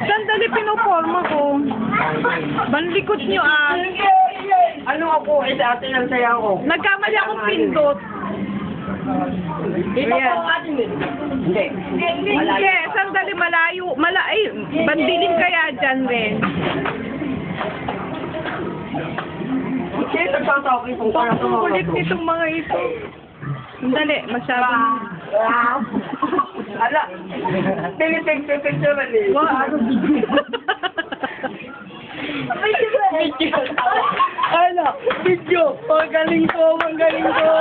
Sandali, pinoporma ko. Banlikot nyo Ano ako? Sa atin ang saya ko. Nagkamali akong pindot. Ito po atin eh. Hindi. Hindi, sandali, malayo. Bandiling kaya dyan, Ren. Kasi nagtatawag itong para sa mga Kulit nitong mga ito. Sandali, masyadong... Ala, picture man eh. Ala, video. Magaling ko, magaling ko.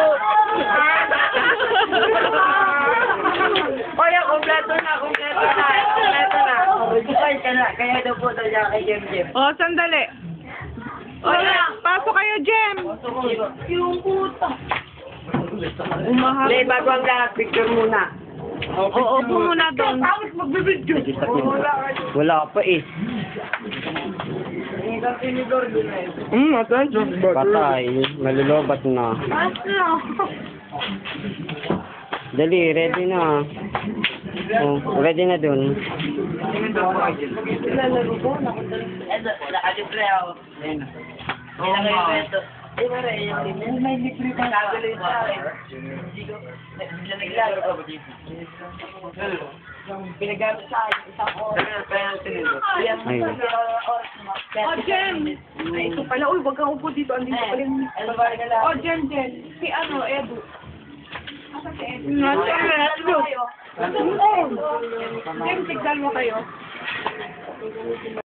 Kaya, kompleto na. Kaya daw po daw niya kay Jem. Oh, sandali. Pasok kayo, Jem. Yung puta. Umahal. Hindi, bago ang lahat, picture muna. Oo, upo muna doon. Tapos magbibidyo. Wala pa eh. Patay. Malulobat na. Dali, ready na. Oh, ready na dun. Nakalibre ako. Ilagay ko ito. May libre ka na. Pinagamit sa akin, isang oras. Ayun. Oh, Jem. Ito pala. Uy, wag kang upo dito. Andito pa rin. Oh, Jem. Si Edu. Asa si Edu? Edu. Jem, tigdal mo kayo.